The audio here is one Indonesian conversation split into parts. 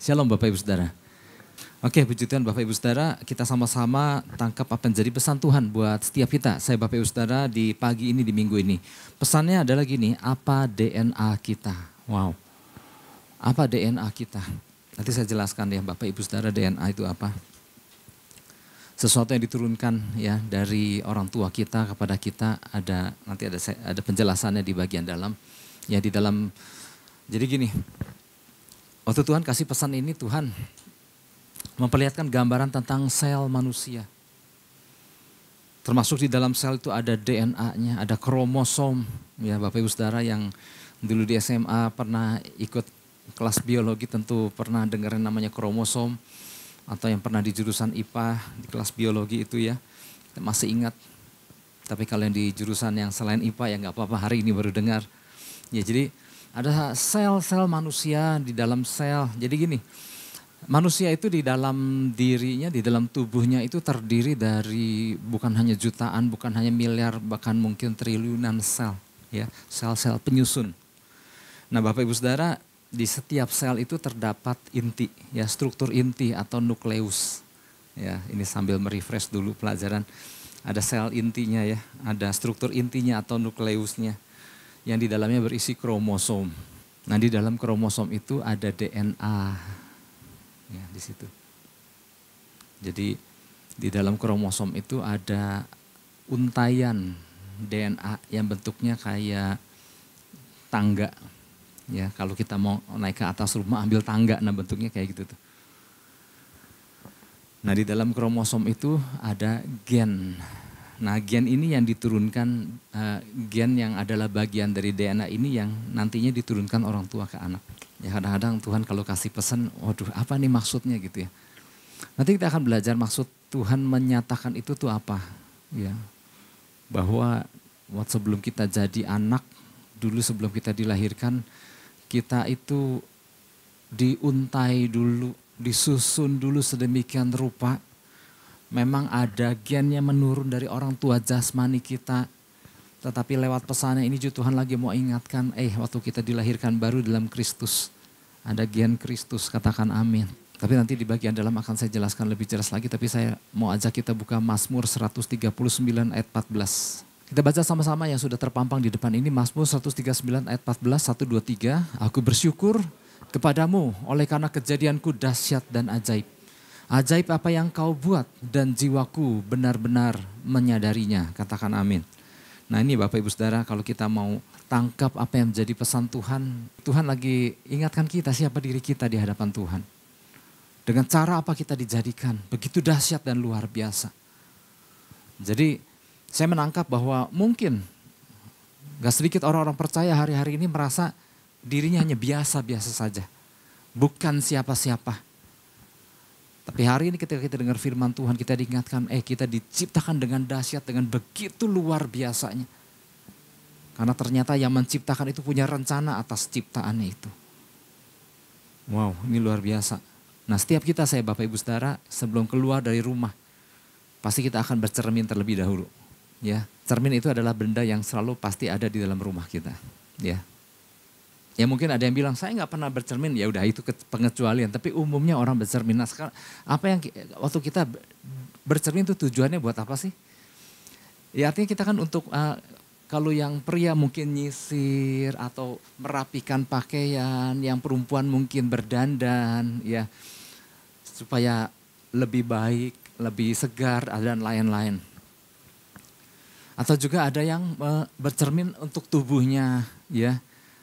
Shalom Bapak Ibu Saudara. Oke, puji Tuhan Bapak Ibu Saudara, kita sama-sama tangkap apa yang jadi pesan Tuhan buat setiap kita. Saya Bapak Ibu Saudara di pagi ini, di minggu ini. Pesannya adalah gini, apa DNA kita? Wow, apa DNA kita? Nanti saya jelaskan ya Bapak Ibu Saudara, DNA itu apa. Sesuatu yang diturunkan ya dari orang tua kita kepada kita, nanti ada penjelasannya di bagian dalam. Ya di dalam, jadi gini, waktu Tuhan kasih pesan ini, Tuhan memperlihatkan gambaran tentang sel manusia. Termasuk di dalam sel itu ada DNA-nya, ada kromosom. Ya Bapak Ibu Saudara yang dulu di SMA pernah ikut kelas biologi tentu pernah dengerin namanya kromosom. Atau yang pernah di jurusan IPA, di kelas biologi itu ya, kita masih ingat. Tapi kalau yang di jurusan yang selain IPA ya nggak apa-apa, hari ini baru dengar. Ya jadi ada sel-sel manusia di dalam sel. Jadi gini, manusia itu di dalam dirinya, di dalam tubuhnya itu terdiri dari bukan hanya jutaan, bukan hanya miliar, bahkan mungkin triliunan sel. Ya, sel-sel penyusun. Nah Bapak Ibu Saudara, di setiap sel itu terdapat inti, ya struktur inti atau nukleus. Ya, ini sambil merefresh dulu pelajaran. Ada sel intinya ya, ada struktur intinya atau nukleusnya. Yang di dalamnya berisi kromosom. Nah di dalam kromosom itu ada DNA. Ya di situ. Jadi di dalam kromosom itu ada untaian DNA yang bentuknya kayak tangga. Ya kalau kita mau naik ke atas rumah ambil tangga, nah bentuknya kayak gitu tuh. Nah di dalam kromosom itu ada gen. Nah gen ini yang diturunkan, gen yang adalah bagian dari DNA ini yang nantinya diturunkan orang tua ke anak. Ya kadang-kadang Tuhan kalau kasih pesan, waduh apa nih maksudnya gitu ya. Nanti kita akan belajar maksud Tuhan menyatakan itu tuh apa. Ya, bahwa waktu sebelum kita jadi anak, dulu sebelum kita dilahirkan, kita itu diuntai dulu, disusun dulu sedemikian rupa. Memang ada gen yang menurun dari orang tua jasmani kita. Tetapi lewat pesannya ini juga Tuhan lagi mau ingatkan, waktu kita dilahirkan baru dalam Kristus. Ada gen Kristus, katakan amin. Tapi nanti di bagian dalam akan saya jelaskan lebih jelas lagi. Tapi saya mau ajak kita buka Mazmur 139 ayat 14. Kita baca sama-sama yang sudah terpampang di depan ini. Mazmur 139 ayat 14, 1, 2, 3. Aku bersyukur kepadamu oleh karena kejadianku dahsyat dan ajaib. Ajaib apa yang kau buat dan jiwaku benar-benar menyadarinya. Katakan amin. Nah ini Bapak Ibu Saudara, kalau kita mau tangkap apa yang menjadi pesan Tuhan. Tuhan lagi ingatkan kita siapa diri kita di hadapan Tuhan. Dengan cara apa kita dijadikan. Begitu dahsyat dan luar biasa. Jadi saya menangkap bahwa mungkin gak sedikit orang-orang percaya hari-hari ini merasa dirinya hanya biasa-biasa saja. Bukan siapa-siapa. Tapi hari ini ketika kita dengar firman Tuhan, kita diingatkan, kita diciptakan dengan dahsyat, dengan begitu luar biasanya. Karena ternyata yang menciptakan itu punya rencana atas ciptaannya itu. Wow, ini luar biasa. Nah setiap kita Bapak Ibu Saudara, sebelum keluar dari rumah, pasti kita akan bercermin terlebih dahulu. Ya, cermin itu adalah benda yang selalu pasti ada di dalam rumah kita. Ya. Ya mungkin ada yang bilang, saya nggak pernah bercermin, ya udah itu pengecualian. Tapi umumnya orang bercermin. Nah sekarang, apa yang waktu kita bercermin itu tujuannya buat apa sih? Ya artinya kita kan untuk, kalau yang pria mungkin nyisir atau merapikan pakaian, yang perempuan mungkin berdandan, ya supaya lebih baik, lebih segar, dan lain-lain. Atau juga ada yang bercermin untuk tubuhnya, ya.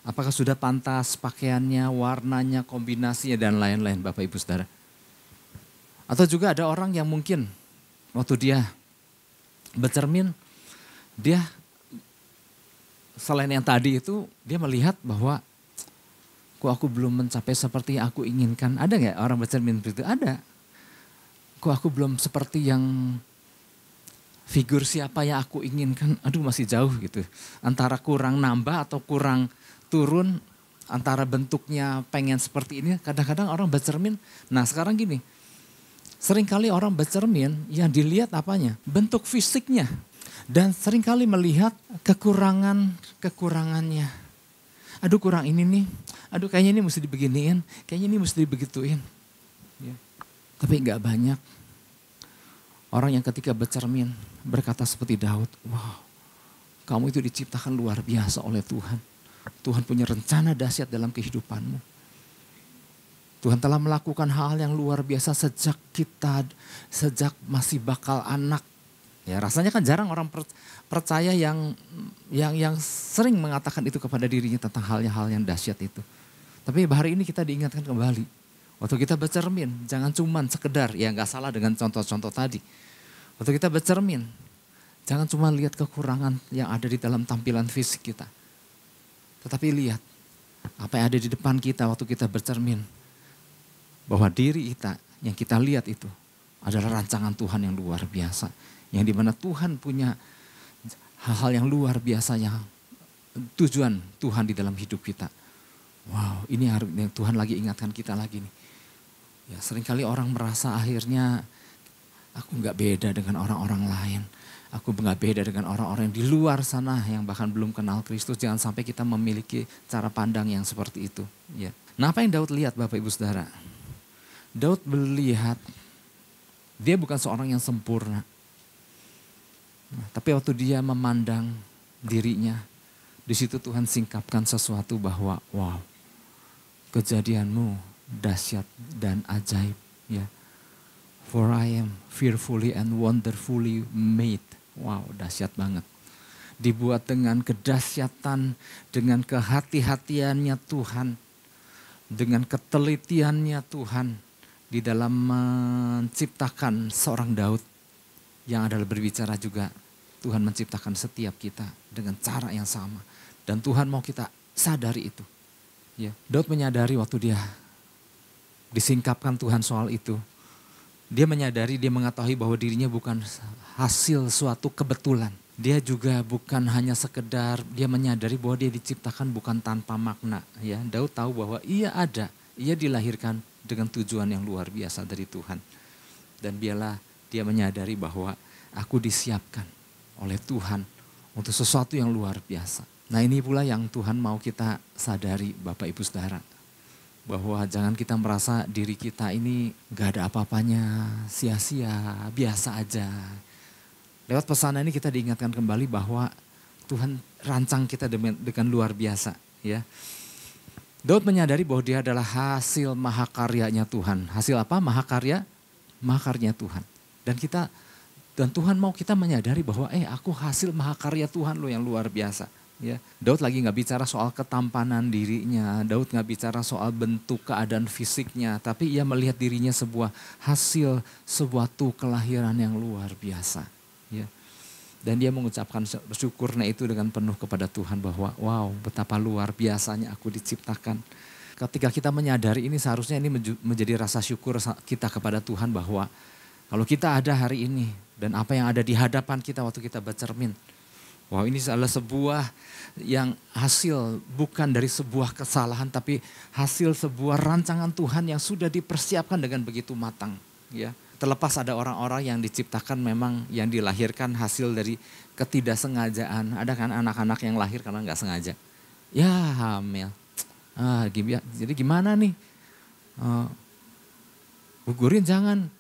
Apakah sudah pantas pakaiannya, warnanya, kombinasinya, dan lain-lain Bapak Ibu Saudara. Atau juga ada orang yang mungkin waktu dia bercermin, dia selain yang tadi itu, dia melihat bahwa kok aku belum mencapai seperti yang aku inginkan. Ada gak orang bercermin begitu? Ada. Kok aku belum seperti yang figur siapa yang aku inginkan, aduh masih jauh gitu. Antara kurang nambah atau kurang turun, antara bentuknya pengen seperti ini, kadang-kadang orang bercermin. Nah sekarang gini, seringkali orang bercermin yang dilihat apanya? Bentuk fisiknya. Dan seringkali melihat kekurangannya. Aduh kurang ini nih, aduh kayaknya ini mesti dibeginiin, kayaknya ini mesti dibegituin. Ya. Tapi nggak banyak orang yang ketika bercermin berkata seperti Daud, wow, kamu itu diciptakan luar biasa oleh Tuhan. Tuhan punya rencana dahsyat dalam kehidupanmu. Tuhan telah melakukan hal yang luar biasa sejak masih bakal anak. Ya, rasanya kan jarang orang percaya yang sering mengatakan itu kepada dirinya tentang hal yang dahsyat itu. Tapi hari ini kita diingatkan kembali. Waktu kita bercermin, jangan cuma sekedar, ya nggak salah dengan contoh-contoh tadi. Waktu kita bercermin, jangan cuma lihat kekurangan yang ada di dalam tampilan fisik kita. Tetapi lihat apa yang ada di depan kita waktu kita bercermin. Bahwa diri kita yang kita lihat itu adalah rancangan Tuhan yang luar biasa. Yang dimana Tuhan punya hal-hal yang luar biasa yang tujuan Tuhan di dalam hidup kita. Wow, ini yang Tuhan lagi ingatkan kita lagi nih. Ya, seringkali orang merasa akhirnya aku nggak beda dengan orang-orang lain. Aku nggak beda dengan orang-orang yang di luar sana yang bahkan belum kenal Kristus. Jangan sampai kita memiliki cara pandang yang seperti itu. Ya. Nah, apa yang Daud lihat Bapak Ibu Saudara? Daud melihat dia bukan seorang yang sempurna. Nah, tapi waktu dia memandang dirinya, di situ Tuhan singkapkan sesuatu bahwa wow, kejadianmu dahsyat dan ajaib. Ya. For I am fearfully and wonderfully made. Wow, dahsyat banget. Dibuat dengan kedahsyatan, dengan kehati-hatiannya Tuhan, dengan ketelitiannya Tuhan di dalam menciptakan seorang Daud yang adalah berbicara juga. Tuhan menciptakan setiap kita dengan cara yang sama. Dan Tuhan mau kita sadari itu. Ya. Daud menyadari waktu dia disingkapkan Tuhan soal itu. Dia menyadari, dia mengetahui bahwa dirinya bukan hasil suatu kebetulan. Dia juga bukan hanya sekedar, dia menyadari bahwa dia diciptakan bukan tanpa makna. Ya. Daud tahu bahwa ia ada, ia dilahirkan dengan tujuan yang luar biasa dari Tuhan. Dan dia menyadari bahwa aku disiapkan oleh Tuhan untuk sesuatu yang luar biasa. Nah, ini pula yang Tuhan mau kita sadari Bapak Ibu Saudara. Bahwa jangan kita merasa diri kita ini gak ada apa-apanya, sia-sia, biasa aja. Lewat pesan ini kita diingatkan kembali bahwa Tuhan rancang kita dengan luar biasa. Ya. Daud menyadari bahwa dia adalah hasil mahakaryanya Tuhan. Hasil apa? Mahakarya Tuhan. Dan Tuhan mau kita menyadari bahwa aku hasil mahakarya Tuhan loh yang luar biasa. Ya, Daud lagi gak bicara soal ketampanan dirinya, Daud gak bicara soal bentuk keadaan fisiknya, tapi ia melihat dirinya hasil suatu kelahiran yang luar biasa. Ya. Dan dia mengucapkan syukurnya itu dengan penuh kepada Tuhan bahwa wow, betapa luar biasanya aku diciptakan. Ketika kita menyadari ini, seharusnya ini menjadi rasa syukur kita kepada Tuhan bahwa kalau kita ada hari ini dan apa yang ada di hadapan kita waktu kita bercermin, wow, ini adalah sebuah yang hasil bukan dari sebuah kesalahan, tapi hasil sebuah rancangan Tuhan yang sudah dipersiapkan dengan begitu matang. Ya. Terlepas ada orang-orang yang diciptakan memang yang dilahirkan hasil dari ketidaksengajaan. Ada kan anak-anak yang lahir karena nggak sengaja. Ya hamil. Jadi gimana nih? Gugurin jangan.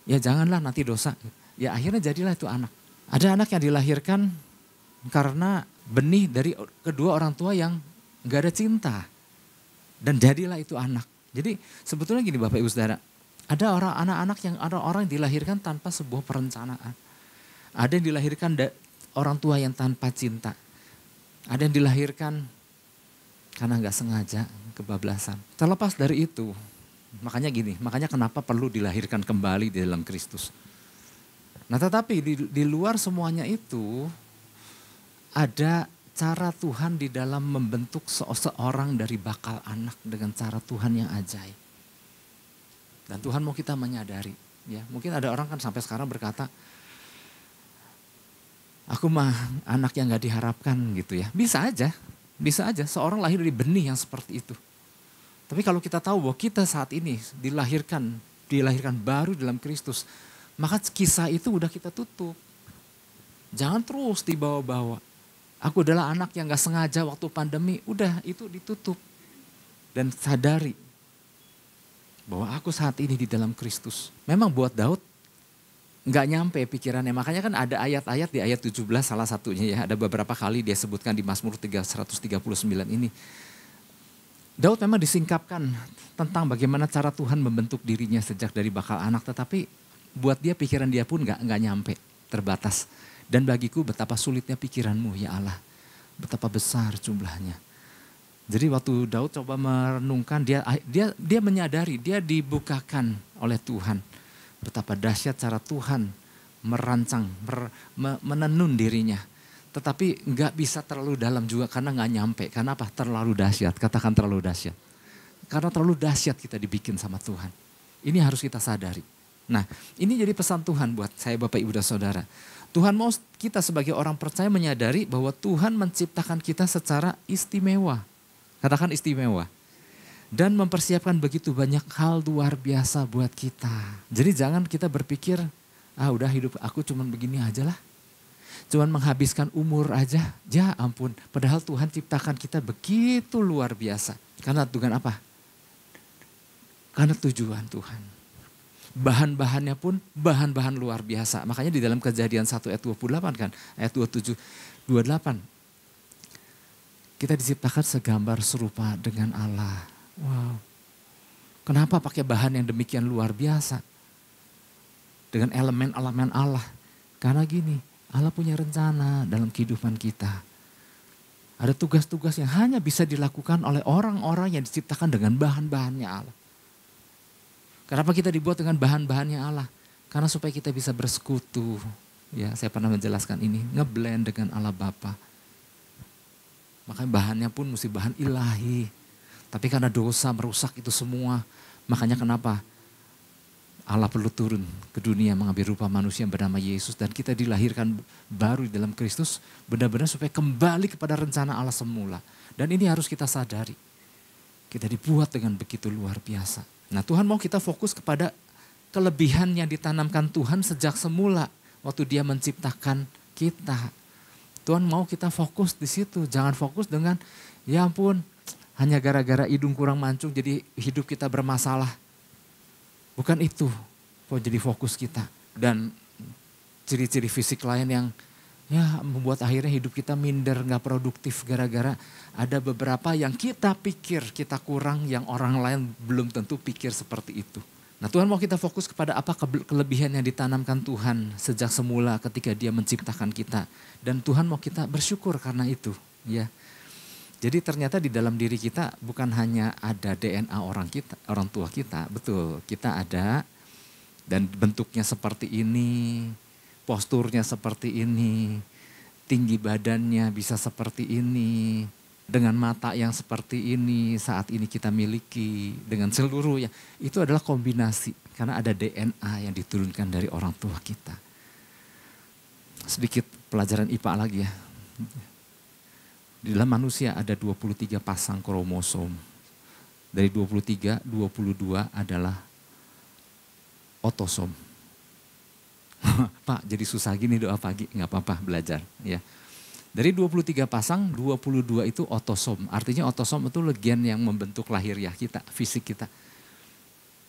Ya janganlah nanti dosa. Ya akhirnya jadilah itu anak. Ada anak yang dilahirkan karena benih dari kedua orang tua yang gak ada cinta. Dan jadilah itu anak. Jadi sebetulnya gini Bapak Ibu Saudara. Ada orang yang dilahirkan tanpa sebuah perencanaan. Ada yang dilahirkan orang tua yang tanpa cinta. Ada yang dilahirkan karena gak sengaja, kebablasan. Terlepas dari itu, makanya kenapa perlu dilahirkan kembali di dalam Kristus. Nah tetapi di luar semuanya itu ada cara Tuhan di dalam membentuk seorang dari bakal anak dengan cara Tuhan yang ajaib. Dan Tuhan mau kita menyadari. Ya, mungkin ada orang kan sampai sekarang berkata, aku mah anak yang gak diharapkan gitu ya. Bisa aja seorang lahir dari benih yang seperti itu. Tapi kalau kita tahu bahwa kita saat ini dilahirkan baru dalam Kristus, maka kisah itu udah kita tutup. Jangan terus dibawa-bawa. Aku adalah anak yang gak sengaja waktu pandemi, udah itu ditutup. Dan sadari Bahwa aku saat ini di dalam Kristus. Memang buat Daud nggak nyampe pikirannya. Makanya kan ada ayat-ayat di ayat 17 salah satunya ya. Ada beberapa kali dia sebutkan di Mazmur 139 ini. Daud memang disingkapkan tentang bagaimana cara Tuhan membentuk dirinya sejak dari bakal anak. Tetapi buat dia pikiran dia pun nggak nyampe, terbatas. Dan bagiku betapa sulitnya pikiranmu ya Allah. Betapa besar jumlahnya. Jadi waktu Daud coba merenungkan, dia menyadari, dia dibukakan oleh Tuhan. Betapa dahsyat cara Tuhan merancang, menenun dirinya. Tetapi nggak bisa terlalu dalam juga karena nggak nyampe. Karena apa? Terlalu dahsyat, katakan terlalu dahsyat. Karena terlalu dahsyat kita dibikin sama Tuhan. Ini harus kita sadari. Nah, ini jadi pesan Tuhan buat saya Bapak Ibu dan Saudara. Tuhan mau kita sebagai orang percaya menyadari bahwa Tuhan menciptakan kita secara istimewa. Katakan istimewa. Dan mempersiapkan begitu banyak hal luar biasa buat kita. Jadi jangan kita berpikir, udah hidup aku cuman begini aja lah. Cuman menghabiskan umur aja. Ya ampun, padahal Tuhan ciptakan kita begitu luar biasa. Karena Tuhan apa? Karena tujuan Tuhan. Bahan-bahannya pun bahan-bahan luar biasa. Makanya di dalam Kejadian 1 ayat 28 kan, ayat 27, 28. Kita diciptakan segambar serupa dengan Allah. Wow. Kenapa pakai bahan yang demikian luar biasa? Dengan elemen-elemen Allah. Karena gini, Allah punya rencana dalam kehidupan kita. Ada tugas-tugas yang hanya bisa dilakukan oleh orang-orang yang diciptakan dengan bahan-bahannya Allah. Kenapa kita dibuat dengan bahan-bahannya Allah? Karena supaya kita bisa bersekutu. Ya, saya pernah menjelaskan ini, ngeblend dengan Allah Bapa. Makanya bahannya pun mesti bahan ilahi. Tapi karena dosa merusak itu semua, makanya kenapa Allah perlu turun ke dunia mengambil rupa manusia yang bernama Yesus. Dan kita dilahirkan baru di dalam Kristus, benar-benar supaya kembali kepada rencana Allah semula. Dan ini harus kita sadari. Kita dibuat dengan begitu luar biasa. Nah, Tuhan mau kita fokus kepada kelebihan yang ditanamkan Tuhan sejak semula waktu Dia menciptakan kita. Tuhan mau kita fokus di situ, jangan fokus dengan ya ampun hanya gara-gara hidung kurang mancung jadi hidup kita bermasalah. Bukan itu jadi fokus kita. Dan ciri-ciri fisik lain yang ya membuat akhirnya hidup kita minder, gak produktif gara-gara ada beberapa yang kita pikir kita kurang yang orang lain belum tentu pikir seperti itu. Nah, Tuhan mau kita fokus kepada apa kelebihan yang ditanamkan Tuhan sejak semula ketika Dia menciptakan kita. Dan Tuhan mau kita bersyukur karena itu. Ya. Jadi ternyata di dalam diri kita bukan hanya ada DNA orang tua kita, betul kita ada dan bentuknya seperti ini, posturnya seperti ini, tinggi badannya bisa seperti ini, dengan mata yang seperti ini saat ini kita miliki, dengan seluruhnya. Itu adalah kombinasi karena ada DNA yang diturunkan dari orang tua kita. Sedikit pelajaran IPA lagi ya. Di dalam manusia ada 23 pasang kromosom. Dari 23, 22 adalah otosom. Pak jadi susah gini doa pagi, nggak apa-apa belajar ya. Dari 23 pasang, 22 itu otosom. Artinya otosom itu gen yang membentuk lahiriah kita, fisik kita.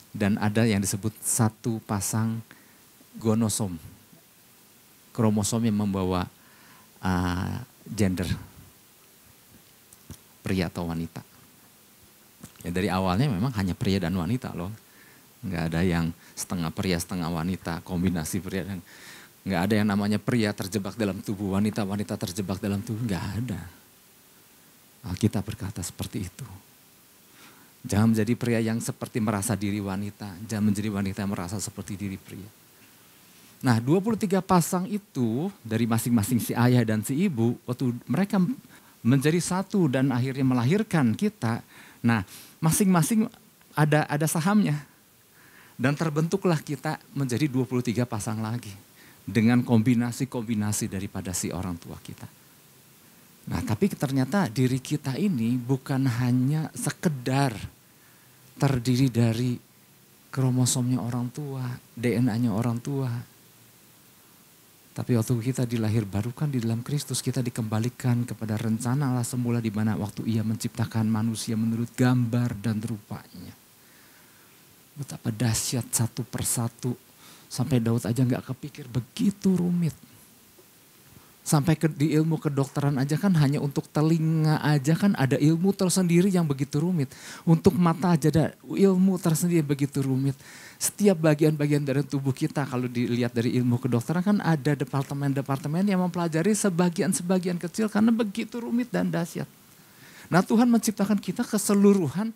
Dan ada yang disebut satu pasang gonosom. Kromosom yang membawa gender. Pria atau wanita. Ya dari awalnya memang hanya pria dan wanita loh. Nggak ada yang setengah pria, setengah wanita, kombinasi pria dan nggak ada yang namanya pria terjebak dalam tubuh wanita, wanita terjebak dalam tubuh, nggak ada. Alkitab berkata seperti itu. Jangan menjadi pria yang seperti merasa diri wanita, jangan menjadi wanita yang merasa seperti diri pria. Nah 23 pasang itu dari masing-masing si ayah dan si ibu, waktu mereka menjadi satu dan akhirnya melahirkan kita, nah masing-masing ada sahamnya. Dan terbentuklah kita menjadi 23 pasang lagi. Dengan kombinasi-kombinasi daripada si orang tua kita. Nah tapi ternyata diri kita ini bukan hanya sekedar terdiri dari kromosomnya orang tua, DNA-nya orang tua. Tapi waktu kita dilahir barukan di dalam Kristus, kita dikembalikan kepada rencana Allah semula di mana waktu Ia menciptakan manusia menurut gambar dan rupanya. Betapa dahsyat satu persatu. Sampai Daud aja gak kepikir begitu rumit. Sampai di ilmu kedokteran aja kan hanya untuk telinga aja kan ada ilmu tersendiri yang begitu rumit. Untuk mata aja ada ilmu tersendiri yang begitu rumit. Setiap bagian-bagian dari tubuh kita kalau dilihat dari ilmu kedokteran kan ada departemen-departemen yang mempelajari sebagian-sebagian kecil karena begitu rumit dan dahsyat. Nah Tuhan menciptakan kita keseluruhan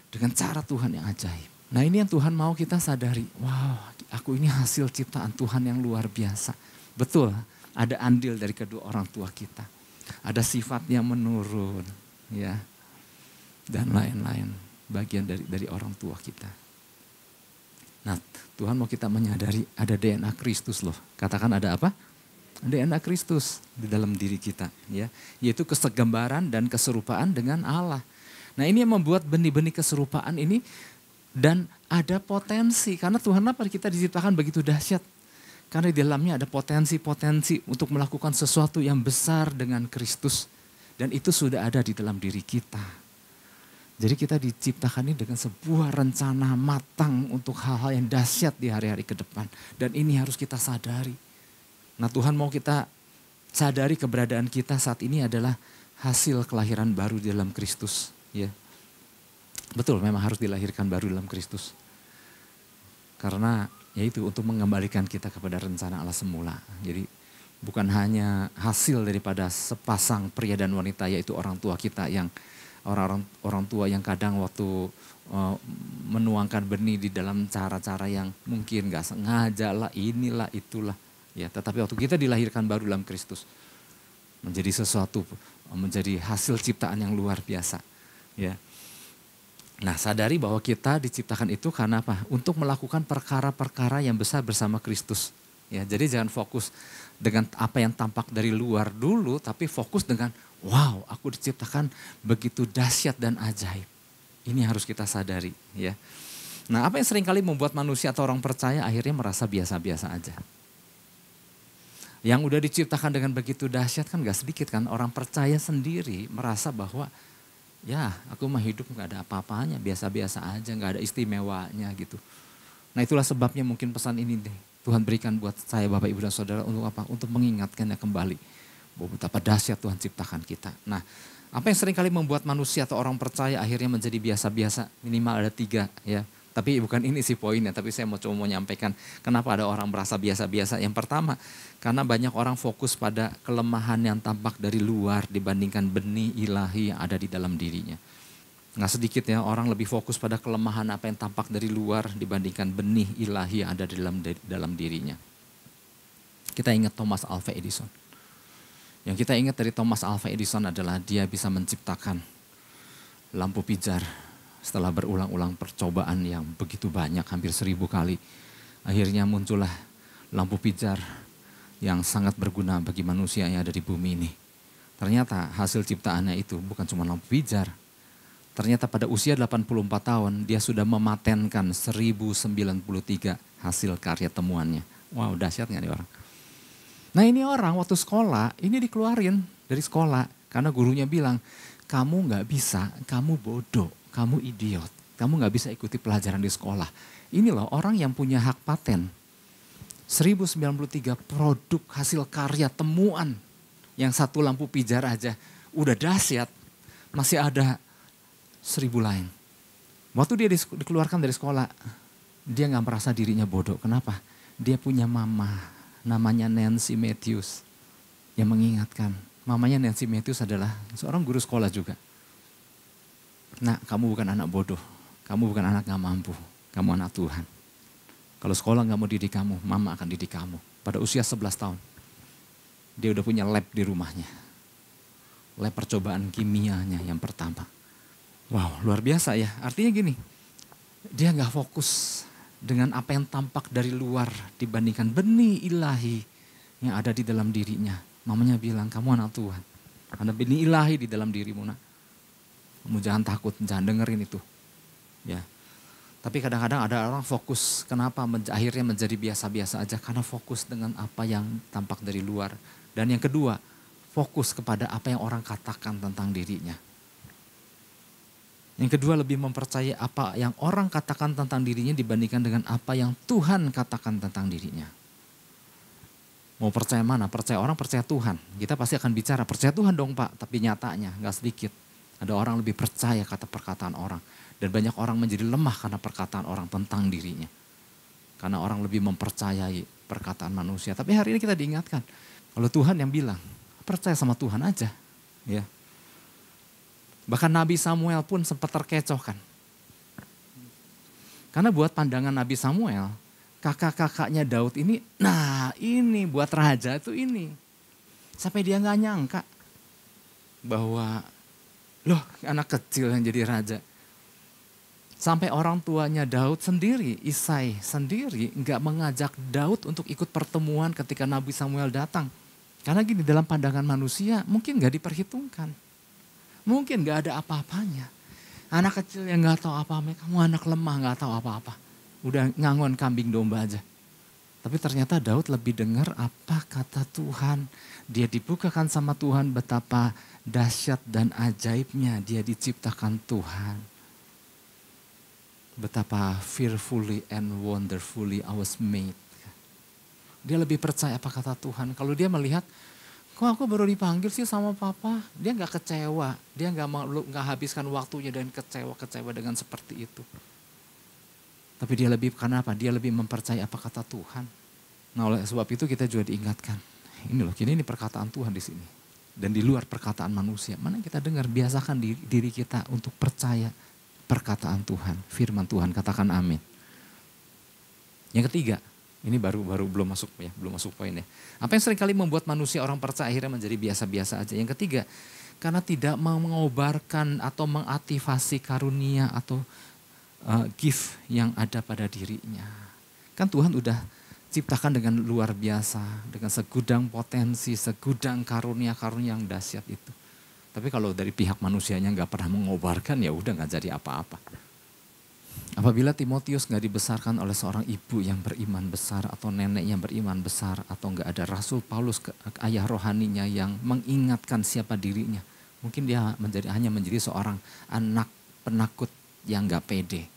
dengan cara Tuhan yang ajaib. Nah ini yang Tuhan mau kita sadari. Wow, aku ini hasil ciptaan Tuhan yang luar biasa. Betul. Ada andil dari kedua orang tua kita. Ada sifatnya menurun, ya, dan lain-lain. Bagian dari orang tua kita. Nah, Tuhan mau kita menyadari ada DNA Kristus loh. Katakan ada apa? DNA Kristus di dalam diri kita, ya, yaitu kesegambaran dan keserupaan dengan Allah. Nah, ini yang membuat benih-benih keserupaan ini dan ada potensi karena Tuhan apa kita diciptakan begitu dahsyat. Karena di dalamnya ada potensi-potensi untuk melakukan sesuatu yang besar dengan Kristus. Dan itu sudah ada di dalam diri kita. Jadi kita diciptakan ini dengan sebuah rencana matang untuk hal-hal yang dahsyat di hari-hari ke depan. Dan ini harus kita sadari. Nah Tuhan mau kita sadari keberadaan kita saat ini adalah hasil kelahiran baru di dalam Kristus. Ya. Betul memang harus dilahirkan baru dalam Kristus. Karena yaitu untuk mengembalikan kita kepada rencana Allah semula. Jadi bukan hanya hasil daripada sepasang pria dan wanita yaitu orang tua kita yang orang tua yang kadang waktu menuangkan benih di dalam cara-cara yang mungkin gak sengaja lah, inilah itulah. Ya, tetapi waktu kita dilahirkan baru dalam Kristus menjadi sesuatu, menjadi hasil ciptaan yang luar biasa. Ya. Nah sadari bahwa kita diciptakan itu karena apa? Untuk melakukan perkara-perkara yang besar bersama Kristus. Ya, jadi jangan fokus dengan apa yang tampak dari luar dulu, tapi fokus dengan wow aku diciptakan begitu dahsyat dan ajaib. Ini harus kita sadari. Ya. Nah apa yang seringkali membuat manusia atau orang percaya akhirnya merasa biasa-biasa aja. Yang udah diciptakan dengan begitu dahsyat kan gak sedikit kan orang percaya sendiri merasa bahwa ya aku mah hidup gak ada apa-apanya, biasa-biasa aja, gak ada istimewanya gitu. Nah itulah sebabnya mungkin pesan ini deh Tuhan berikan buat saya Bapak Ibu dan Saudara untuk apa? Untuk mengingatkannya kembali bahwa betapa dahsyat Tuhan ciptakan kita. Nah apa yang seringkali membuat manusia atau orang percaya akhirnya menjadi biasa-biasa, minimal ada 3 ya. Tapi bukan ini sih poinnya, tapi saya mau menyampaikan kenapa ada orang merasa biasa-biasa. Yang pertama, karena banyak orang fokus pada kelemahan yang tampak dari luar dibandingkan benih ilahi yang ada di dalam dirinya. Nggak sedikit ya orang lebih fokus pada kelemahan apa yang tampak dari luar dibandingkan benih ilahi yang ada di dalam dirinya. Kita ingat Thomas Alva Edison. Yang kita ingat dari Thomas Alva Edison adalah dia bisa menciptakan lampu pijar. Setelah berulang-ulang percobaan yang begitu banyak, hampir 1000 kali. Akhirnya muncullah lampu pijar yang sangat berguna bagi manusia yang ada di bumi ini. Ternyata hasil ciptaannya itu bukan cuma lampu pijar. Ternyata pada usia 84 tahun dia sudah mematenkan 1093 hasil karya temuannya. Wow dahsyat gak nih orang. Nah ini orang waktu sekolah, ini dikeluarin dari sekolah. Karena gurunya bilang, kamu gak bisa, kamu bodoh. Kamu idiot, kamu gak bisa ikuti pelajaran di sekolah. Ini loh orang yang punya hak paten. 1093 produk hasil karya temuan. Yang satu lampu pijar aja udah dahsyat. Masih ada 1000 lain. Waktu dia dikeluarkan dari sekolah, dia gak merasa dirinya bodoh. Kenapa? Dia punya mama, namanya Nancy Matthews. Yang mengingatkan, mamanya Nancy Matthews adalah seorang guru sekolah juga. Nah, kamu bukan anak bodoh, kamu bukan anak gak mampu, kamu anak Tuhan. Kalau sekolah gak mau didik kamu, mama akan didik kamu. Pada usia 11 tahun, dia udah punya lab di rumahnya. Lab percobaan kimianya yang pertama. Wow, luar biasa ya. Artinya gini, dia gak fokus dengan apa yang tampak dari luar dibandingkan benih ilahi yang ada di dalam dirinya. Mamanya bilang, kamu anak Tuhan. Ada benih ilahi di dalam dirimu nak. Kamu jangan takut, jangan dengerin itu. Ya. Tapi kadang-kadang ada orang fokus, kenapa akhirnya menjadi biasa-biasa aja? Karena fokus dengan apa yang tampak dari luar. Dan yang kedua, fokus kepada apa yang orang katakan tentang dirinya. Yang kedua, lebih mempercayai apa yang orang katakan tentang dirinya dibandingkan dengan apa yang Tuhan katakan tentang dirinya. Mau percaya mana? Percaya orang, percaya Tuhan. Kita pasti akan bicara, percaya Tuhan dong Pak. Tapi nyatanya gak sedikit. Ada orang lebih percaya kata perkataan orang. Dan banyak orang menjadi lemah karena perkataan orang tentang dirinya. Karena orang lebih mempercayai perkataan manusia. Tapi hari ini kita diingatkan. Kalau Tuhan yang bilang, percaya sama Tuhan aja. Ya. Bahkan Nabi Samuel pun sempat terkecohkan. Karena buat pandangan Nabi Samuel, kakak-kakaknya Daud ini, nah ini buat raja itu ini. Sampai dia gak nyangka bahwa, loh anak kecil yang jadi raja. Sampai orang tuanya Daud sendiri, Isai sendiri gak mengajak Daud untuk ikut pertemuan ketika Nabi Samuel datang. Karena gini, dalam pandangan manusia mungkin gak diperhitungkan. Mungkin gak ada apa-apanya. Anak kecil yang gak tahu apa-apa, kamu anak lemah gak tahu apa-apa. Udah ngangon kambing domba aja. Tapi ternyata Daud lebih dengar apa kata Tuhan. Dia dibukakan sama Tuhan betapa dahsyat dan ajaibnya dia diciptakan Tuhan. Betapa fearfully and wonderfully I was made. Dia lebih percaya apa kata Tuhan. Kalau dia melihat, kok aku baru dipanggil sih sama papa? Dia gak kecewa. Dia gak habiskan waktunya dan kecewa dengan seperti itu. Tapi dia lebih, karena apa? Dia lebih mempercayai apa kata Tuhan. Nah oleh sebab itu kita juga diingatkan. Ini loh, ini perkataan Tuhan di sini. Dan di luar perkataan manusia. Mana kita dengar, biasakan diri kita untuk percaya perkataan Tuhan. Firman Tuhan, katakan amin. Yang ketiga, ini baru belum masuk poin ya. Apa yang seringkali membuat manusia orang percaya akhirnya menjadi biasa-biasa aja. Yang ketiga, karena tidak mengobarkan atau mengaktifasi karunia atau gift yang ada pada dirinya. Kan Tuhan udah ciptakan dengan luar biasa, dengan segudang potensi, segudang karunia-karunia yang dahsyat itu. Tapi kalau dari pihak manusianya gak pernah mengobarkan, ya udah gak jadi apa-apa. Apabila Timotius gak dibesarkan oleh seorang ibu yang beriman besar atau nenek yang beriman besar atau gak ada Rasul Paulus ayah rohaninya yang mengingatkan siapa dirinya, mungkin dia hanya menjadi seorang anak penakut yang gak pede.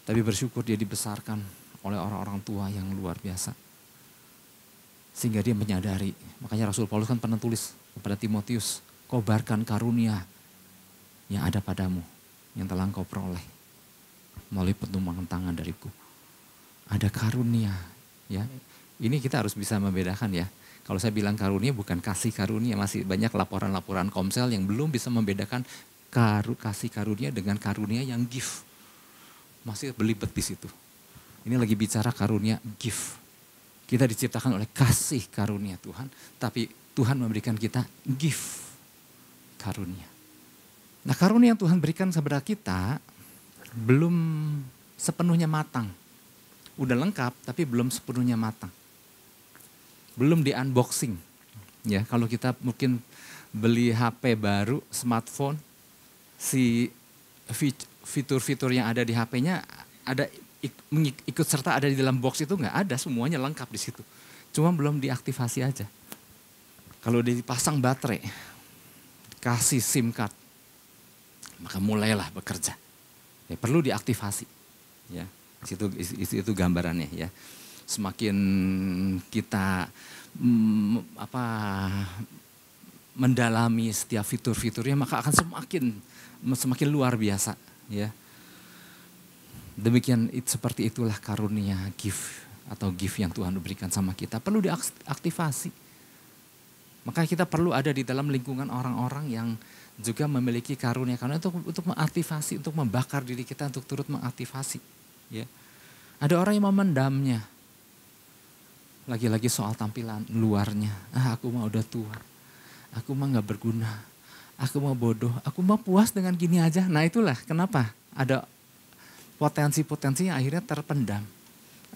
Tapi bersyukur dia dibesarkan oleh orang-orang tua yang luar biasa. Sehingga dia menyadari, makanya Rasul Paulus kan pernah tulis kepada Timotius, kobarkan karunia yang ada padamu, yang telah engkau peroleh melalui pertumbuhan tangan dariku. Ada karunia, ya. Ini kita harus bisa membedakan ya. Kalau saya bilang karunia bukan kasih karunia, masih banyak laporan-laporan Komsel yang belum bisa membedakan kasih karunia dengan karunia yang gift. Masih belibet di situ. Ini lagi bicara karunia gift. Kita diciptakan oleh kasih karunia Tuhan, tapi Tuhan memberikan kita gift karunia. Nah, karunia yang Tuhan berikan kepada kita belum sepenuhnya matang. Udah lengkap tapi belum sepenuhnya matang. Belum di unboxing. Ya, kalau kita mungkin beli HP baru, smartphone, si fitur-fitur yang ada di HP-nya ada ikut serta ada di dalam box itu nggak ada, semuanya lengkap di situ. Cuma belum diaktifasi aja. Kalau dipasang baterai, kasih SIM card, maka mulailah bekerja. Ya, perlu diaktifasi. Ya, itu gambarannya ya. Semakin kita mendalami setiap fitur-fiturnya, maka akan semakin luar biasa. Ya. Demikian seperti itulah karunia gift atau gift yang Tuhan berikan sama kita. Perlu diaktifasi. Maka kita perlu ada di dalam lingkungan orang-orang yang juga memiliki karunia untuk mengaktifasi, untuk membakar diri kita untuk turut mengaktifasi. Ya. Ada orang yang memendamnya. Lagi-lagi soal tampilan luarnya. Aku mah udah tua. Aku mah gak berguna. Aku mah bodoh. Aku mah puas dengan gini aja. Nah itulah kenapa ada potensi-potensi yang akhirnya terpendam.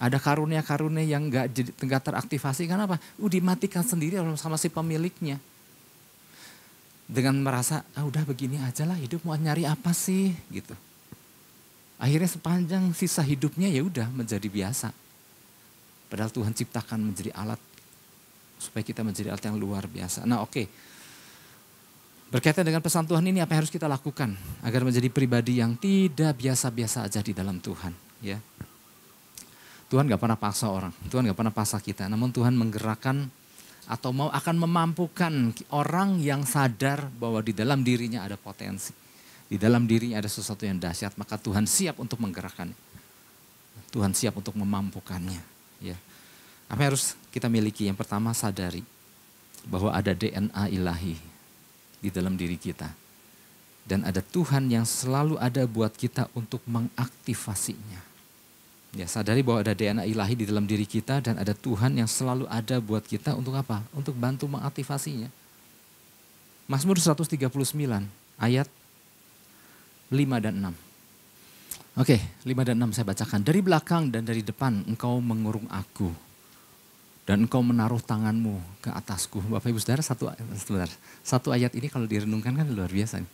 Ada karunia-karunia yang gak teraktivasi. Kenapa? Dimatikan sendiri sama si pemiliknya. Dengan merasa, udah begini aja lah hidup, mau nyari apa sih gitu. Akhirnya sepanjang sisa hidupnya ya udah menjadi biasa. Padahal Tuhan ciptakan menjadi alat supaya kita menjadi alat yang luar biasa. Nah oke. Berkaitan dengan pesan Tuhan ini, apa yang harus kita lakukan agar menjadi pribadi yang tidak biasa-biasa aja di dalam Tuhan, ya. Tuhan gak pernah paksa orang, Tuhan gak pernah paksa kita, namun Tuhan menggerakkan atau akan memampukan orang yang sadar bahwa di dalam dirinya ada potensi. Di dalam dirinya ada sesuatu yang dahsyat, maka Tuhan siap untuk menggerakkannya. Tuhan siap untuk memampukannya. Ya. Apa yang harus kita miliki? Yang pertama, sadari bahwa ada DNA ilahi di dalam diri kita. Dan ada Tuhan yang selalu ada buat kita untuk mengaktifasinya. Ya, sadari bahwa ada DNA ilahi di dalam diri kita dan ada Tuhan yang selalu ada buat kita untuk apa? Untuk bantu mengaktifasinya. Mazmur 139 ayat 5 dan 6. Oke, 5 dan 6 saya bacakan. Dari belakang dan dari depan engkau mengurung aku dan engkau menaruh tanganmu ke atasku. Bapak Ibu Saudara, satu ayat ini kalau direnungkan kan luar biasa nih.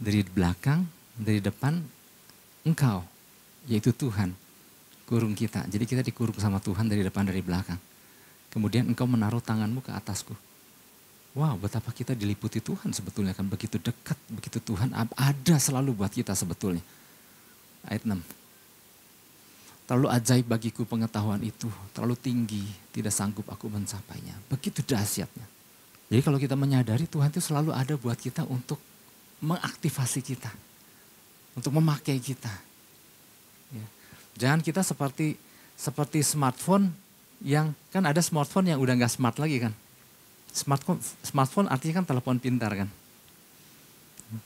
Dari belakang, dari depan engkau, yaitu Tuhan. Kurung kita, jadi kita dikurung sama Tuhan dari depan dari belakang. Kemudian engkau menaruh tanganmu ke atasku. Wow, betapa kita diliputi Tuhan sebetulnya kan, begitu dekat, begitu Tuhan ada selalu buat kita sebetulnya. Ayat 6. Terlalu ajaib bagiku pengetahuan itu, terlalu tinggi, tidak sanggup aku mencapainya. Begitu dahsyatnya. Jadi kalau kita menyadari Tuhan itu selalu ada buat kita untuk mengaktifasi kita, untuk memakai kita. Ya. Jangan kita seperti smartphone yang kan ada smartphone yang udah nggak smart lagi kan. Smartphone artinya kan telepon pintar kan.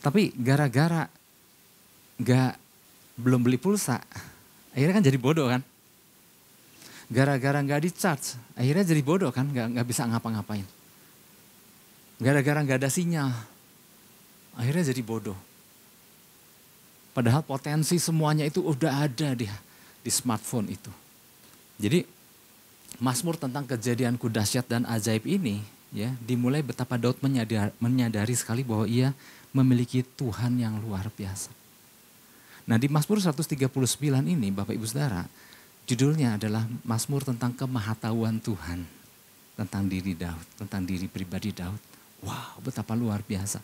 Tapi gara-gara belum beli pulsa, akhirnya kan jadi bodoh kan. Gara-gara nggak di charge, akhirnya jadi bodoh kan, nggak bisa ngapa-ngapain. Gara-gara nggak ada sinyal, akhirnya jadi bodoh. Padahal potensi semuanya itu udah ada di smartphone itu. Jadi Mazmur tentang kejadianku dahsyat dan ajaib ini ya dimulai betapa Daud menyadari sekali bahwa ia memiliki Tuhan yang luar biasa. Nah di Mazmur 139 ini Bapak Ibu Saudara, judulnya adalah Mazmur tentang kemahatauan Tuhan. Tentang diri Daud, tentang diri pribadi Daud. Wow, betapa luar biasa.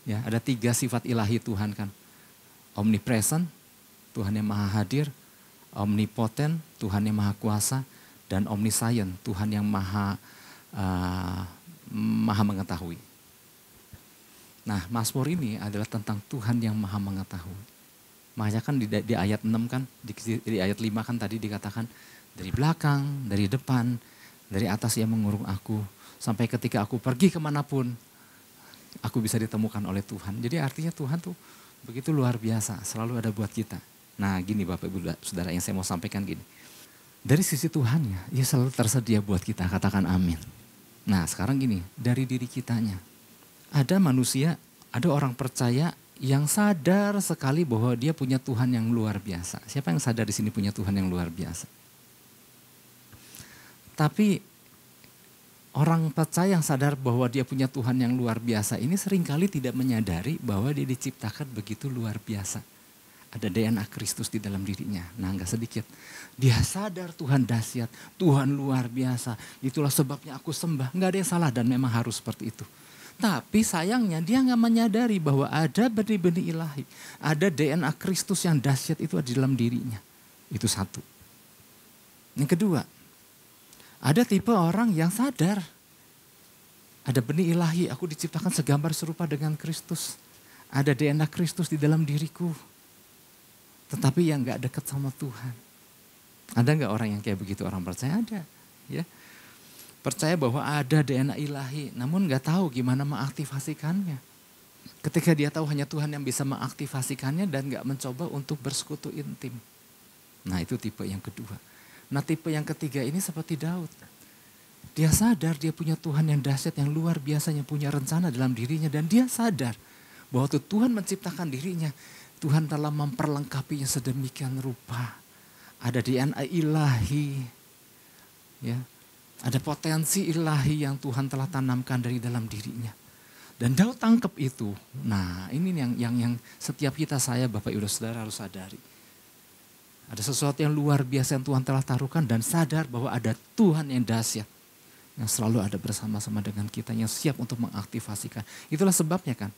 Ya, ada 3 sifat ilahi Tuhan kan. Omnipresent, Tuhan yang maha hadir. Omnipotent, Tuhan yang maha kuasa. Dan omniscient, Tuhan yang maha mengetahui. Nah, Mazmur ini adalah tentang Tuhan yang maha mengetahui. Makanya kan di ayat 6 kan, di ayat 5 kan tadi dikatakan, dari belakang, dari depan, dari atas ia mengurung aku, sampai ketika aku pergi kemanapun, aku bisa ditemukan oleh Tuhan. Jadi artinya Tuhan tuh begitu luar biasa, selalu ada buat kita. Nah gini Bapak Ibu Saudara yang saya mau sampaikan gini. Dari sisi Tuhan ya, ia selalu tersedia buat kita, katakan amin. Nah sekarang gini, dari diri kitanya. Ada manusia, ada orang percaya yang sadar sekali bahwa dia punya Tuhan yang luar biasa. Siapa yang sadar di sini punya Tuhan yang luar biasa? Tapi orang percaya yang sadar bahwa dia punya Tuhan yang luar biasa ini seringkali tidak menyadari bahwa dia diciptakan begitu luar biasa. Ada DNA Kristus di dalam dirinya. Nah enggak sedikit. Dia sadar Tuhan dahsyat, Tuhan luar biasa. Itulah sebabnya aku sembah. Enggak ada yang salah dan memang harus seperti itu. Tapi sayangnya dia enggak menyadari bahwa ada benih-benih ilahi. Ada DNA Kristus yang dahsyat itu ada di dalam dirinya. Itu satu. Yang kedua, ada tipe orang yang sadar. Ada benih ilahi, aku diciptakan segambar serupa dengan Kristus. Ada DNA Kristus di dalam diriku. Tetapi yang gak dekat sama Tuhan. Ada gak orang yang kayak begitu? Orang percaya ada. Ya. Percaya bahwa ada DNA ilahi, namun gak tahu gimana mengaktifasikannya. Ketika dia tahu hanya Tuhan yang bisa mengaktifasikannya dan gak mencoba untuk bersekutu intim. Nah itu tipe yang kedua. Nah tipe yang ketiga ini seperti Daud. Dia sadar dia punya Tuhan yang dahsyat, yang luar biasa, yang punya rencana dalam dirinya. Dan dia sadar bahwa waktu Tuhan menciptakan dirinya, Tuhan telah memperlengkapinya sedemikian rupa. Ada DNA ilahi. Ya, ada potensi ilahi yang Tuhan telah tanamkan dari dalam dirinya. Dan Daud tangkap itu. Nah ini yang setiap kita, saya Bapak Ibu Saudara harus sadari. Ada sesuatu yang luar biasa yang Tuhan telah taruhkan dan sadar bahwa ada Tuhan yang dahsyat. yang selalu ada bersama-sama dengan kita, yang siap untuk mengaktifasikan. Itulah sebabnya kan.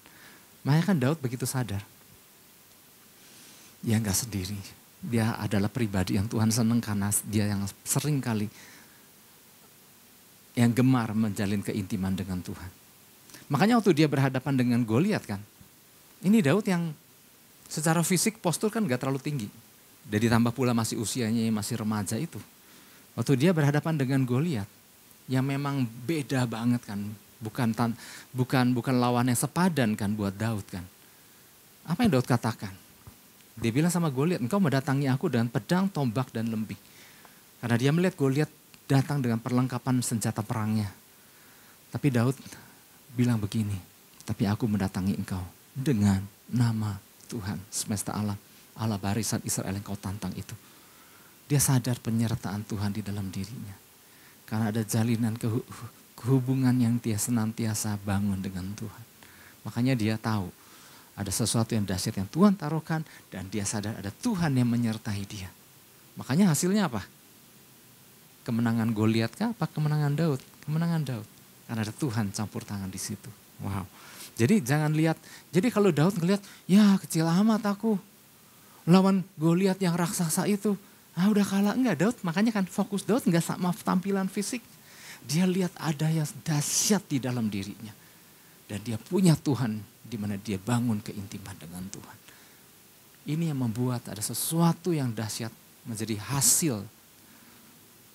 Makanya kan Daud begitu sadar. Dia nggak sendiri. Dia adalah pribadi yang Tuhan senang karena dia yang sering kali yang gemar menjalin keintiman dengan Tuhan. Makanya waktu dia berhadapan dengan Goliat kan. Ini Daud yang secara fisik postur kan gak terlalu tinggi. Dan ditambah pula masih usianya masih remaja itu. Waktu dia berhadapan dengan Goliat yang memang beda banget kan. Bukan lawan yang sepadan kan buat Daud kan. Apa yang Daud katakan? Dia bilang sama Goliat, engkau mendatangi aku dengan pedang, tombak, dan lembing. Karena dia melihat Goliat datang dengan perlengkapan senjata perangnya. Tapi Daud bilang begini, tapi aku mendatangi engkau dengan nama Tuhan semesta alam. Allah barisan Israel yang kau tantang itu. Dia sadar penyertaan Tuhan di dalam dirinya. Karena ada jalinan kehubungan yang dia senantiasa bangun dengan Tuhan. Makanya dia tahu ada sesuatu yang dahsyat yang Tuhan taruhkan dan dia sadar ada Tuhan yang menyertai dia. Makanya hasilnya apa? Kemenangan Goliat kah? Apa kemenangan Daud? Kemenangan Daud. Karena ada Tuhan campur tangan di situ. Wow. Jadi jangan lihat, jadi kalau Daud ngelihat, ya kecil amat aku. Lawan Goliat yang raksasa itu. Udah kalah. Enggak Daud, makanya kan fokus Daud enggak sama tampilan fisik. Dia lihat ada yang dahsyat di dalam dirinya. Dan dia punya Tuhan di mana dia bangun keintiman dengan Tuhan. Ini yang membuat ada sesuatu yang dahsyat menjadi hasil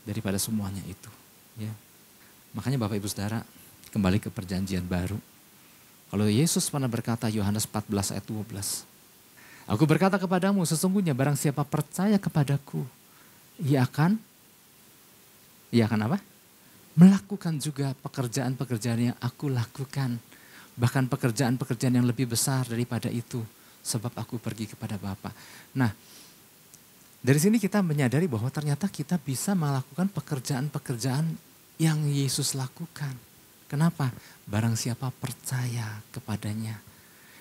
daripada semuanya itu. Ya. Makanya Bapak Ibu Saudara kembali ke perjanjian baru. Kalau Yesus pernah berkata Yohanes 14 ayat 12. Aku berkata kepadamu sesungguhnya barang siapa percaya kepadaku. Ia akan apa? Melakukan juga pekerjaan-pekerjaan yang aku lakukan. Bahkan pekerjaan-pekerjaan yang lebih besar daripada itu. Sebab aku pergi kepada Bapa. Nah, dari sini kita menyadari bahwa ternyata kita bisa melakukan pekerjaan-pekerjaan yang Yesus lakukan. Kenapa? Barang siapa percaya kepadanya.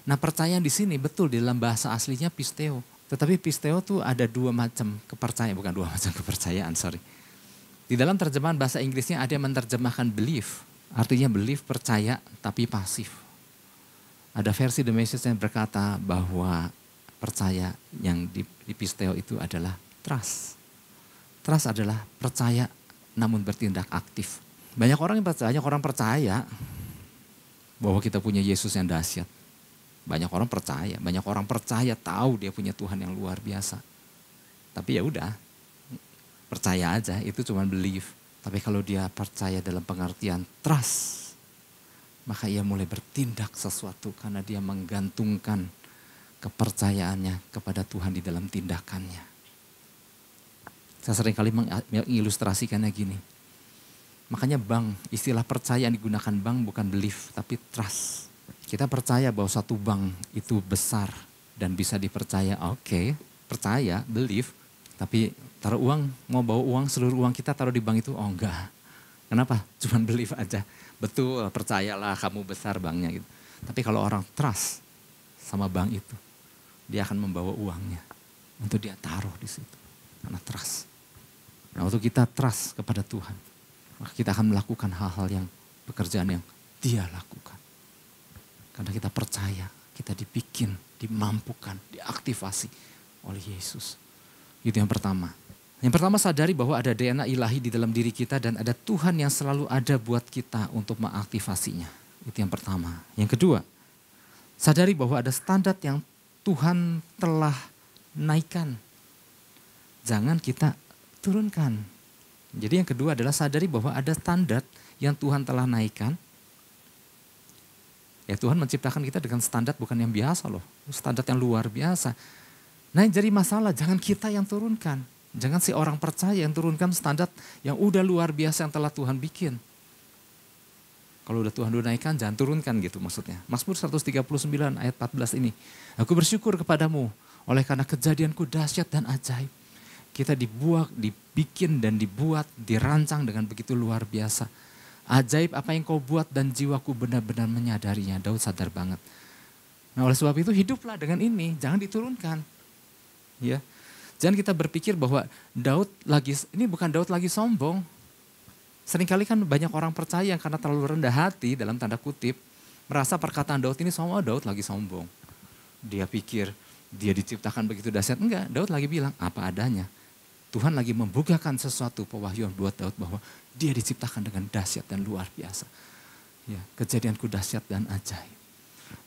Nah, percaya di sini betul di dalam bahasa aslinya pisteo. Tetapi pisteo tuh ada dua macam kepercayaan, bukan dua macam kepercayaan, sorry. Di dalam terjemahan bahasa Inggrisnya ada yang menerjemahkan belief. Artinya belief percaya tapi pasif. Ada versi The Message yang berkata bahwa percaya yang di pisteo itu adalah trust. Trust adalah percaya namun bertindak aktif. Banyak orang percaya bahwa kita punya Yesus yang dahsyat. Banyak orang percaya tahu dia punya Tuhan yang luar biasa. Tapi ya udah, percaya aja, itu cuma belief. Tapi kalau dia percaya dalam pengertian trust, maka ia mulai bertindak sesuatu karena dia menggantungkan kepercayaannya kepada Tuhan di dalam tindakannya. Saya seringkali mengilustrasikannya gini. Makanya istilah percaya yang digunakan bank bukan belief tapi trust. Kita percaya bahwa satu bank itu besar dan bisa dipercaya. Oke, percaya, belief. Tapi taruh uang, mau bawa uang, seluruh uang kita taruh di bank itu, oh enggak. Kenapa? Cuman belief aja. Betul, percayalah kamu besar banknya gitu. Tapi kalau orang trust sama bank itu, dia akan membawa uangnya untuk dia taruh di situ. Karena trust. Nah, waktu kita trust kepada Tuhan, maka kita akan melakukan hal-hal yang pekerjaan yang dia lakukan. Karena kita percaya, kita dibikin, dimampukan, diaktifasi oleh Yesus. Itu yang pertama. Yang pertama sadari bahwa ada DNA ilahi di dalam diri kita dan ada Tuhan yang selalu ada buat kita untuk mengaktifasinya. Itu yang pertama. Yang kedua, sadari bahwa ada standar yang Tuhan telah naikkan. Jangan kita turunkan. Jadi yang kedua adalah sadari bahwa ada standar yang Tuhan telah naikkan. Ya Tuhan menciptakan kita dengan standar bukan yang biasa loh. Standar yang luar biasa. Nah yang jadi masalah jangan kita yang turunkan. Jangan si orang percaya yang turunkan standar yang udah luar biasa yang telah Tuhan bikin. Kalau udah Tuhan udah naikkan jangan turunkan gitu maksudnya. Mazmur 139 ayat 14 ini. Aku bersyukur kepadamu oleh karena kejadianku dahsyat dan ajaib. Kita dibikin dan dibuat, dirancang dengan begitu luar biasa. Ajaib apa yang kau buat dan jiwaku benar-benar menyadarinya. Daud sadar banget. Nah oleh sebab itu hiduplah dengan ini, jangan diturunkan. Ya, jangan kita berpikir bahwa ini bukan Daud lagi sombong. Seringkali kan banyak orang percaya yang karena terlalu rendah hati dalam tanda kutip, merasa perkataan Daud ini sombong, Daud lagi sombong. Dia pikir dia diciptakan begitu dahsyat. Enggak, Daud lagi bilang apa adanya. Tuhan lagi membukakan sesuatu pewahyuan buat Daud bahwa dia diciptakan dengan dahsyat dan luar biasa. Ya, kejadianku dahsyat dan ajaib.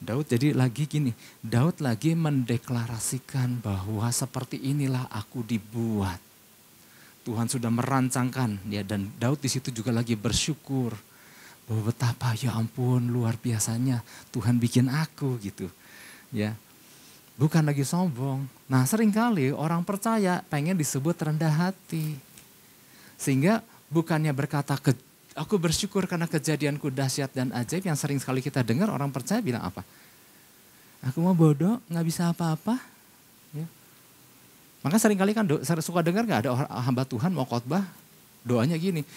Daud jadi lagi gini, Daud lagi mendeklarasikan bahwa seperti inilah aku dibuat. Tuhan sudah merancangkan ya, dan Daud di situ juga lagi bersyukur bahwa betapa ya ampun luar biasanya Tuhan bikin aku gitu. Ya. Bukan lagi sombong. Nah, seringkali orang percaya pengen disebut rendah hati. Sehingga bukannya berkata aku bersyukur karena kejadianku dahsyat dan ajaib, yang sering sekali kita dengar orang percaya bilang apa? Aku mau bodoh, gak bisa apa-apa. Ya. Maka seringkali kan suka dengar gak ada hamba Tuhan mau khotbah, doanya gini.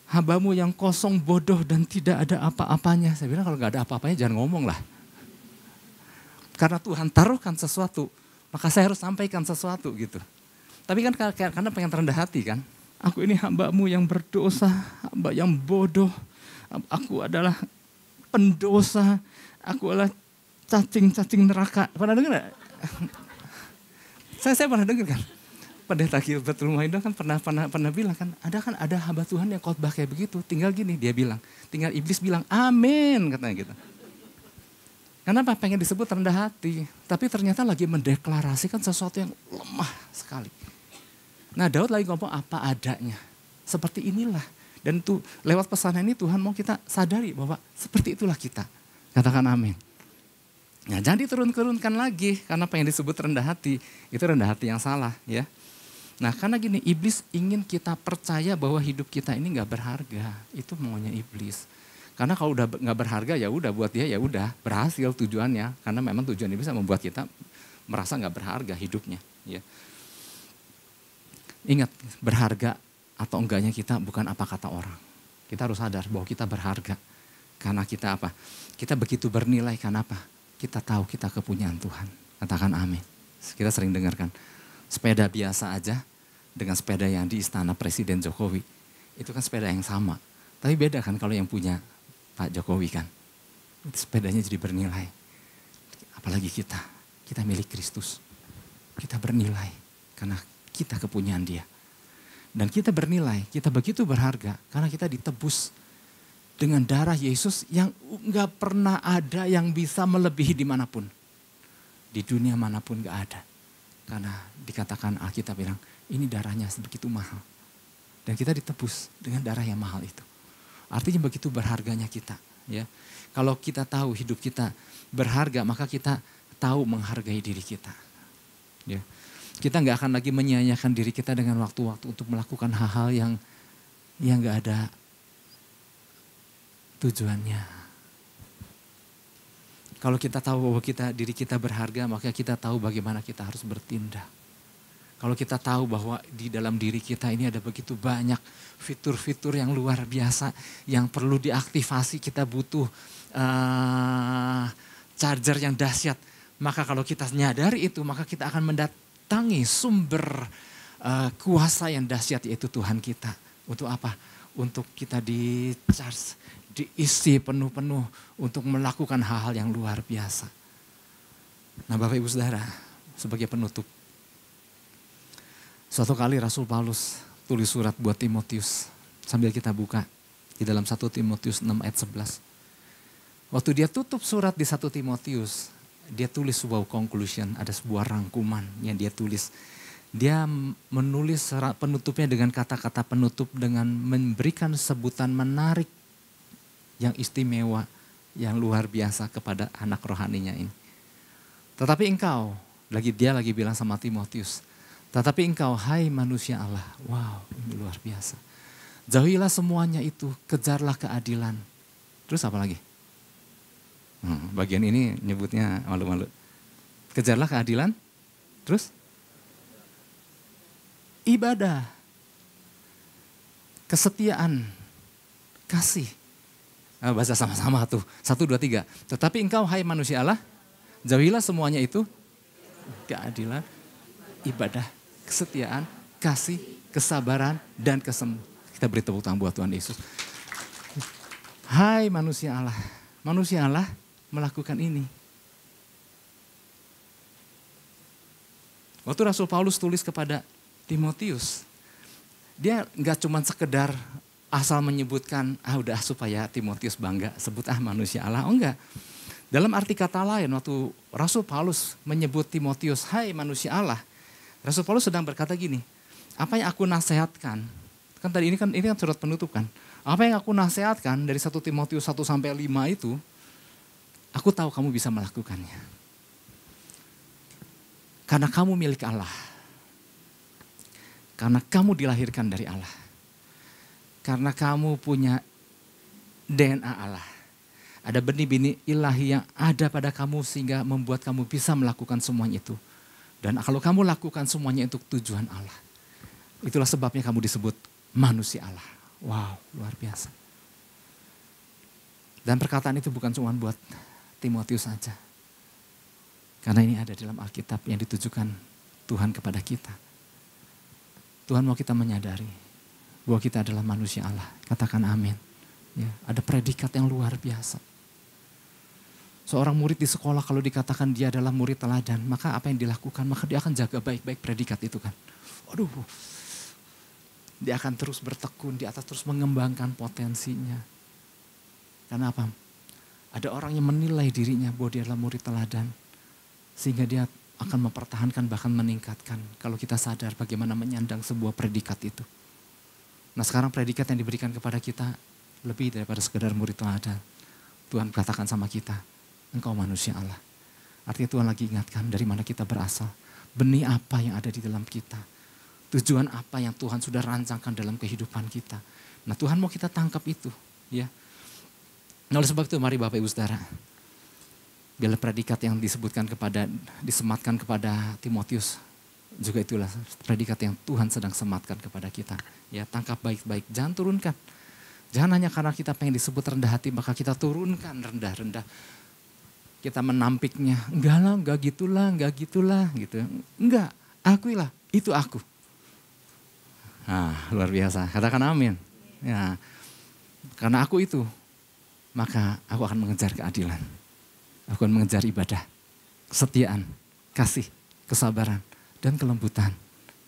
Hambamu yang kosong, bodoh dan tidak ada apa-apanya. Saya bilang kalau gak ada apa-apanya jangan ngomong lah. Karena Tuhan taruhkan sesuatu, maka saya harus sampaikan sesuatu gitu. Tapi kan karena pengen rendah hati kan. Aku ini hambamu yang berdosa, hamba yang bodoh. Aku adalah pendosa, aku adalah cacing-cacing neraka. Pernah dengar gak? Saya pernah dengar kan. Pendeta Gilbert Rumah Indah kan pernah bilang kan ada hamba Tuhan yang khotbah kayak begitu. Tinggal gini dia bilang, tinggal iblis bilang amin katanya gitu. Kenapa? Pengen disebut rendah hati. Tapi ternyata lagi mendeklarasikan sesuatu yang lemah sekali. Nah, Daud lagi ngomong apa adanya. Seperti inilah. Dan tuh lewat pesan ini Tuhan mau kita sadari bahwa seperti itulah kita. Katakan amin. Nah, jangan diturun-turunkan lagi karena pengen disebut rendah hati. Itu rendah hati yang salah ya. Nah, karena gini, iblis ingin kita percaya bahwa hidup kita ini gak berharga. Itu maunya iblis. Karena kalau udah nggak berharga ya udah buat dia ya udah berhasil tujuannya. Karena memang tujuannya bisa membuat kita merasa nggak berharga hidupnya. Ya. Ingat, berharga atau enggaknya kita bukan apa kata orang. Kita harus sadar bahwa kita berharga. Karena kita apa? Kita begitu bernilai karena apa? Kita tahu kita kepunyaan Tuhan. Katakan amin. Kita sering dengarkan sepeda biasa aja dengan sepeda yang di istana Presiden Jokowi. Itu kan sepeda yang sama. Tapi beda kan kalau yang punya Pak Jokowi kan, sepedanya jadi bernilai. Apalagi kita milik Kristus. Kita bernilai karena kita kepunyaan Dia. Dan kita bernilai, kita begitu berharga karena kita ditebus dengan darah Yesus yang gak pernah ada yang bisa melebihi dimanapun. Di dunia manapun gak ada. Karena dikatakan Alkitab bilang, ini darahnya begitu mahal. Dan kita ditebus dengan darah yang mahal itu. Artinya begitu berharganya kita. Ya. Kalau kita tahu hidup kita berharga, maka kita tahu menghargai diri kita. Ya. Kita nggak akan lagi menyia-nyiakan diri kita dengan waktu-waktu untuk melakukan hal-hal yang nggak ada tujuannya. Kalau kita tahu bahwa diri kita berharga, maka kita tahu bagaimana kita harus bertindak. Kalau kita tahu bahwa di dalam diri kita ini ada begitu banyak fitur-fitur yang luar biasa yang perlu diaktifasi, kita butuh charger yang dahsyat. Maka kalau kita nyadari itu, maka kita akan mendatangi sumber kuasa yang dahsyat, yaitu Tuhan kita. Untuk apa? Untuk kita di-charge, diisi penuh-penuh untuk melakukan hal-hal yang luar biasa. Nah, Bapak Ibu Saudara, sebagai penutup. Suatu kali Rasul Paulus tulis surat buat Timotius. Sambil kita buka di dalam 1 Timotius 6 ayat 11. Waktu dia tutup surat di 1 Timotius, dia tulis sebuah conclusion, ada sebuah rangkuman yang dia tulis. Dia menulis penutupnya dengan kata-kata penutup dengan memberikan sebutan menarik yang istimewa, yang luar biasa kepada anak rohaninya ini. Tetapi engkau, dia lagi bilang sama Timotius, tetapi engkau, hai manusia Allah, wow ini luar biasa. Jauhilah semuanya itu, kejarlah keadilan. Terus apa lagi? Bagian ini nyebutnya malu-malu. Kejarlah keadilan, terus? Ibadah, kesetiaan, kasih. Bahasa sama-sama tuh, 1, 2, 3. Tetapi engkau, hai manusia Allah, jauhilah semuanya itu, keadilan, ibadah, kesetiaan, kasih, kesabaran, dan Kita beri tepuk tangan buat Tuhan Yesus. Hai manusia Allah. Manusia Allah melakukan ini. Waktu Rasul Paulus tulis kepada Timotius, dia nggak cuma sekedar asal menyebutkan, udah supaya Timotius bangga, sebut manusia Allah. Oh enggak. Dalam arti kata lain, waktu Rasul Paulus menyebut Timotius, hai manusia Allah. Rasul Paulus sedang berkata gini, apa yang aku nasihatkan, kan tadi ini kan surat penutup kan. Apa yang aku nasihatkan dari 1 Timotius 1-5 itu, aku tahu kamu bisa melakukannya. Karena kamu milik Allah. Karena kamu dilahirkan dari Allah. Karena kamu punya DNA Allah. Ada benih-benih ilahi yang ada pada kamu sehingga membuat kamu bisa melakukan semuanya itu. Dan kalau kamu lakukan semuanya untuk tujuan Allah. Itulah sebabnya kamu disebut manusia Allah. Wow, luar biasa. Dan perkataan itu bukan cuma buat Timotius saja. Karena ini ada dalam Alkitab yang ditujukan Tuhan kepada kita. Tuhan mau kita menyadari bahwa kita adalah manusia Allah. Katakan amin. Ya, ada predikat yang luar biasa. Seorang murid di sekolah kalau dikatakan dia adalah murid teladan, maka apa yang dilakukan? Maka dia akan jaga baik-baik predikat itu kan. Waduh, dia akan terus bertekun, dia akan terus mengembangkan potensinya. Karena apa? Ada orang yang menilai dirinya bahwa dia adalah murid teladan. Sehingga dia akan mempertahankan bahkan meningkatkan kalau kita sadar bagaimana menyandang sebuah predikat itu. Nah sekarang predikat yang diberikan kepada kita lebih daripada sekedar murid teladan. Tuhan katakan sama kita, engkau manusia Allah. Artinya Tuhan lagi ingatkan dari mana kita berasal. Benih apa yang ada di dalam kita. Tujuan apa yang Tuhan sudah rancangkan dalam kehidupan kita. Nah Tuhan mau kita tangkap itu. Ya. Nah oleh sebab itu mari Bapak Ibu Saudara. Bila predikat yang disematkan kepada Timotius, juga itulah predikat yang Tuhan sedang sematkan kepada kita. Ya, tangkap baik-baik, jangan turunkan. Jangan hanya karena kita pengen disebut rendah hati, maka kita turunkan rendah-rendah. Kita menampiknya, enggak gitulah, gitu. Enggak, akuilah, itu aku. Nah, luar biasa, katakan amin. Ya, karena aku itu, maka aku akan mengejar keadilan. Aku akan mengejar ibadah, kesetiaan, kasih, kesabaran, dan kelembutan.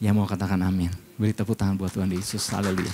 Yang mau katakan amin. Beri tepuk tangan buat Tuhan Yesus. Haleluya.